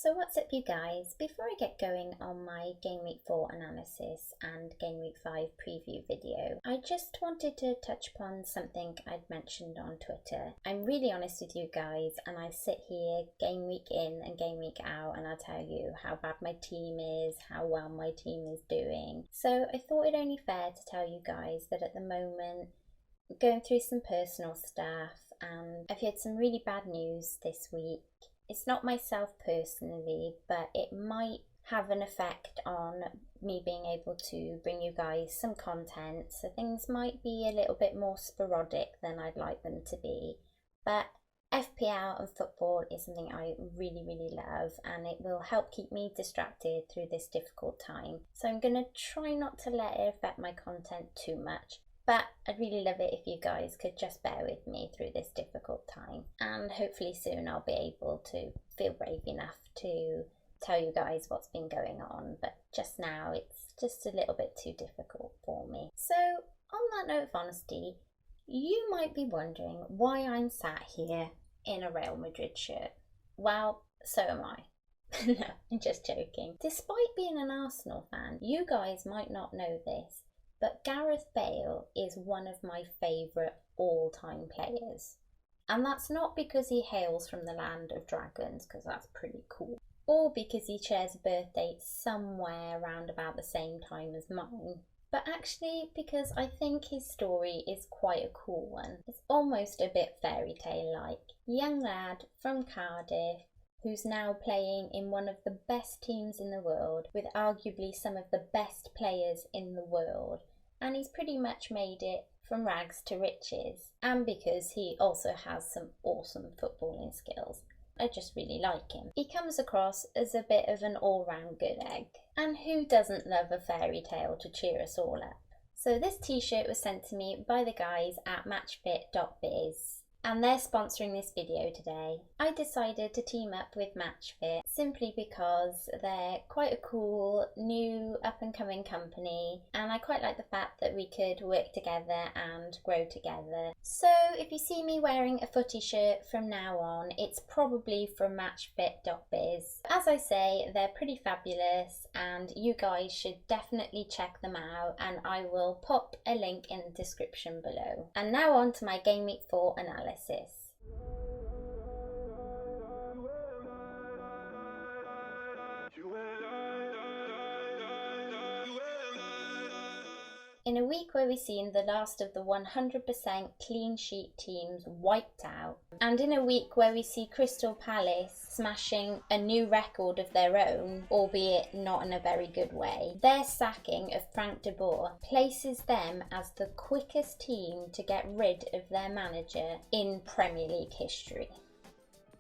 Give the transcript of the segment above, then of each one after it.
So what's up you guys? Before I get going on my Game Week 4 analysis and Game Week 5 preview video, I just wanted to touch upon something I'd mentioned on Twitter. I'm really honest with you guys, and I sit here game week in and game week out and I tell you how bad my team is, how well my team is doing. So I thought it only fair to tell you guys that at the moment I'm going through some personal stuff and I've had some really bad news this week. It's not myself personally, but it might have an effect on me being able to bring you guys some content, so things might be a little bit more sporadic than I'd like them to be. But FPL and football is something I really love, and it will help keep me distracted through this difficult time. So I'm going to try not to let it affect my content too much. But I'd really love it if you guys could just bear with me through this difficult time. And hopefully soon I'll be able to feel brave enough to tell you guys what's been going on. But just now it's just a little bit too difficult for me. So on that note of honesty, you might be wondering why I'm sat here in a Real Madrid shirt. Well, so am I. No, I'm just joking. Despite being an Arsenal fan, you guys might not know this, but Gareth Bale is one of my favourite all-time players. And that's not because he hails from the land of dragons, because that's pretty cool, or because he shares a birthday somewhere around about the same time as mine, but actually because I think his story is quite a cool one. It's almost a bit fairy tale-like. Young lad from Cardiff, who's now playing in one of the best teams in the world, with arguably some of the best players in the world. And he's pretty much made it from rags to riches, and because he also has some awesome footballing skills. I just really like him. He comes across as a bit of an all-round good egg, and who doesn't love a fairy tale to cheer us all up? So this t-shirt was sent to me by the guys at matchfit.biz, and they're sponsoring this video today. I decided to team up with MatchFit simply because they're quite a cool new up-and-coming company, and I quite like the fact that we could work together and grow together. So if you see me wearing a footy shirt from now on, it's probably from matchfit.biz. As I say, they're pretty fabulous and you guys should definitely check them out, and I will pop a link in the description below. And now on to my Game Week 4 analysis. In a week where we've seen the last of the 100% clean sheet teams wiped out, and in a week where we see Crystal Palace smashing a new record of their own, albeit not in a very good way, their sacking of Frank de Boer places them as the quickest team to get rid of their manager in Premier League history.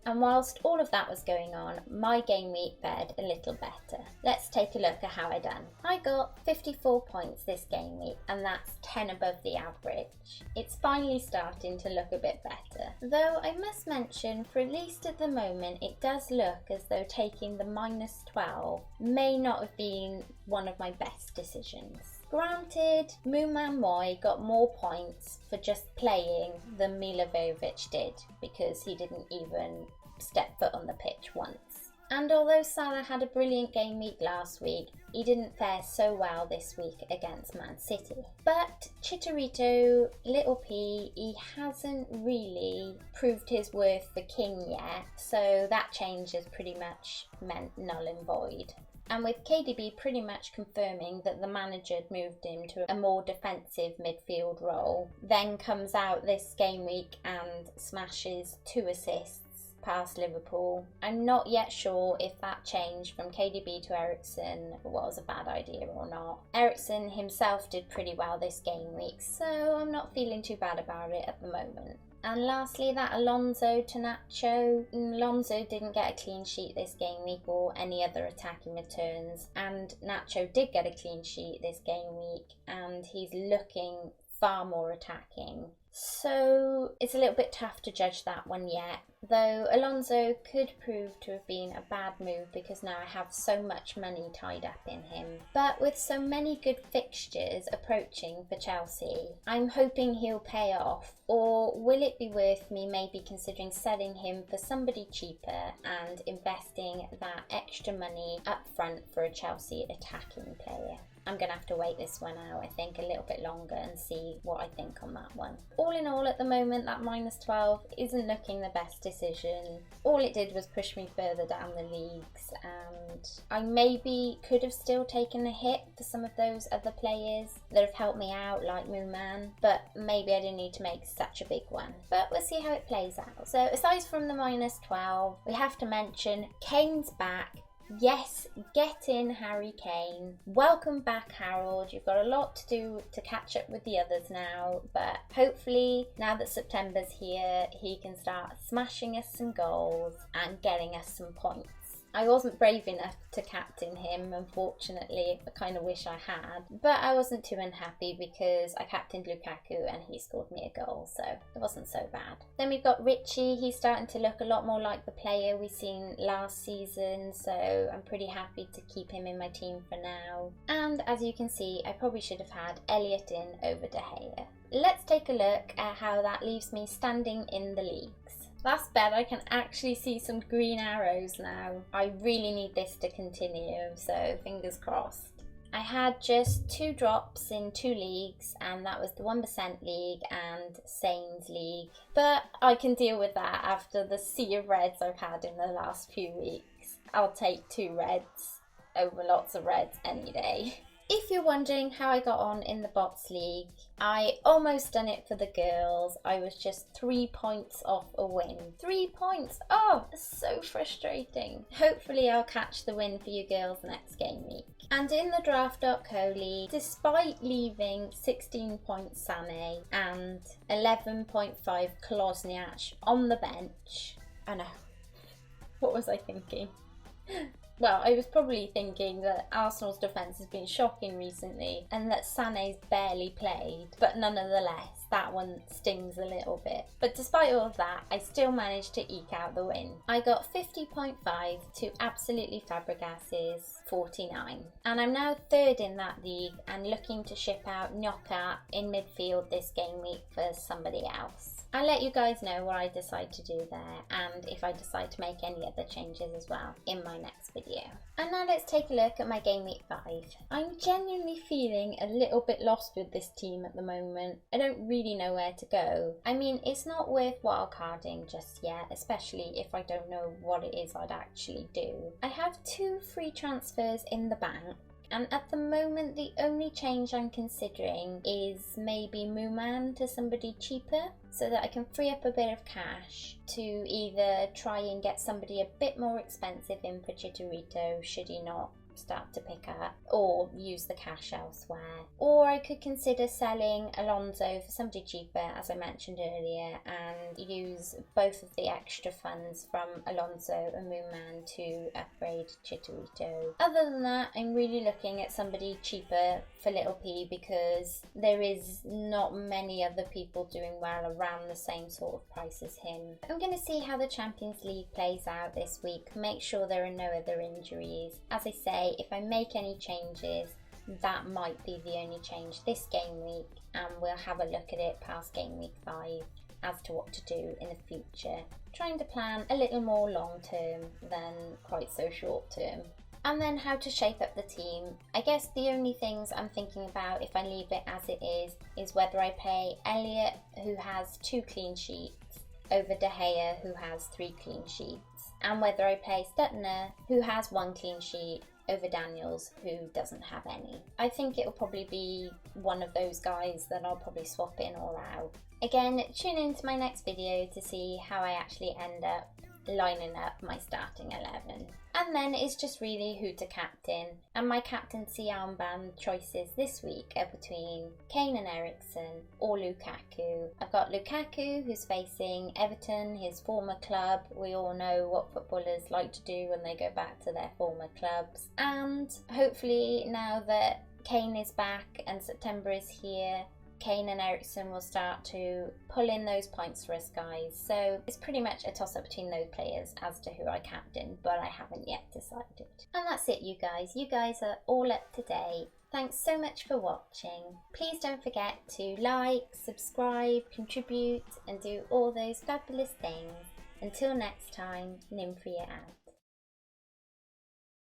And whilst all of that was going on, my game week fared a little better. Let's take a look at how I done. I got 54 points this game week, and that's 10 above the average. It's finally starting to look a bit better. Though I must mention, for at least at the moment, it does look as though taking the -12 may not have been one of my best decisions. Granted, Mooman Moy got more points for just playing than Milivojevic did, because he didn't even step foot on the pitch once. And although Salah had a brilliant game week last week, he didn't fare so well this week against Man City. But Chicharito, Little P, he hasn't really proved his worth for King yet, so that change has pretty much meant null and void. And with KDB pretty much confirming that the manager had moved him to a more defensive midfield role, then comes out this game week and smashes 2 assists past Liverpool. I'm not yet sure if that change from KDB to Eriksen was a bad idea or not. Eriksen himself did pretty well this game week, so I'm not feeling too bad about it at the moment. And lastly, that Alonso to Nacho. Alonso didn't get a clean sheet this game week or any other attacking returns, and Nacho did get a clean sheet this game week, and he's looking far more attacking. So it's a little bit tough to judge that one yet, though Alonso could prove to have been a bad move because now I have so much money tied up in him. But with so many good fixtures approaching for Chelsea, I'm hoping he'll pay off. Or will it be worth me maybe considering selling him for somebody cheaper and investing that extra money up front for a Chelsea attacking player? I'm going to have to wait this one out, I think, a little bit longer and see what I think on that one. All in all, at the moment, that -12 isn't looking the best decision. All it did was push me further down the leagues, and I maybe could have still taken a hit for some of those other players that have helped me out, like Mooman, but maybe I didn't need to make such a big one. But we'll see how it plays out. So aside from the -12, we have to mention Kane's back. Yes, get in Harry Kane. Welcome back, Harold. You've got a lot to do to catch up with the others now, but hopefully now that September's here, he can start smashing us some goals and getting us some points. I wasn't brave enough to captain him, unfortunately. I kind of wish I had, but I wasn't too unhappy because I captained Lukaku and he scored me a goal, so it wasn't so bad. Then we've got Richie. He's starting to look a lot more like the player we've seen last season, so I'm pretty happy to keep him in my team for now. And as you can see, I probably should have had Elliot in over De Gea. Let's take a look at how that leaves me standing in the leagues. That's better, I can actually see some green arrows now. I really need this to continue, so fingers crossed. I had just 2 drops in 2 leagues, and that was the 1% league and Sanes league. But I can deal with that after the sea of reds I've had in the last few weeks. I'll take 2 reds over lots of reds any day. If you're wondering how I got on in the Bots League, I almost done it for the girls. I was just 3 points off a win. 3 points! Oh, so frustrating. Hopefully I'll catch the win for you girls next game week. And in the Draft.co League, despite leaving 16 points Sané and 11.5 Klosniak on the bench, I know, what was I thinking? Well, I was probably thinking that Arsenal's defence has been shocking recently and that Sané's barely played, but nonetheless, that one stings a little bit. But despite all of that, I still managed to eke out the win. I got 50.5 to absolutely Fabregas's 49. And I'm now 3rd in that league and looking to ship out Gnocca in midfield this game week for somebody else. I'll let you guys know what I decide to do there and if I decide to make any other changes as well in my next video. And now let's take a look at my game week 5. I'm genuinely feeling a little bit lost with this team at the moment. I don't really know where to go. I mean, it's not worth wildcarding just yet, especially if I don't know what it is I'd actually do. I have 2 free transfers in the bank. And at the moment, the only change I'm considering is maybe Mooman to somebody cheaper so that I can free up a bit of cash to either try and get somebody a bit more expensive in for Chicharito should he not start to pick up, or use the cash elsewhere. Or I could consider selling Alonso for somebody cheaper, as I mentioned earlier, and use both of the extra funds from Alonso and Mooman to upgrade Chicharito. Other than that, I'm really looking at somebody cheaper for Little P because there is not many other people doing well around the same sort of price as him. I'm going to see how the Champions League plays out this week, make sure there are no other injuries. As I say, if I make any changes, that might be the only change this game week, and we'll have a look at it past game week 5 as to what to do in the future, trying to plan a little more long term than quite so short term. And then how to shape up the team. I guess the only things I'm thinking about if I leave it as it is whether I play Elliot, who has 2 clean sheets, over De Gea, who has 3 clean sheets, and whether I play Stuttner, who has 1 clean sheet, over Daniels, who doesn't have any. I think it'll probably be one of those guys that I'll probably swap in or out. Again, tune into my next video to see how I actually end up lining up my starting 11. And then it's just really who to captain, and my captaincy armband choices this week are between Kane and Eriksen or Lukaku. I've got Lukaku, who's facing Everton, his former club. We all know what footballers like to do when they go back to their former clubs, and hopefully now that Kane is back and September is here, Kane and Eriksen will start to pull in those points for us guys. So it's pretty much a toss-up between those players as to who I captain, but I haven't yet decided. And that's it, you guys. You guys are all up to date. Thanks so much for watching. Please don't forget to like, subscribe, contribute, and do all those fabulous things. Until next time, Nymfria out.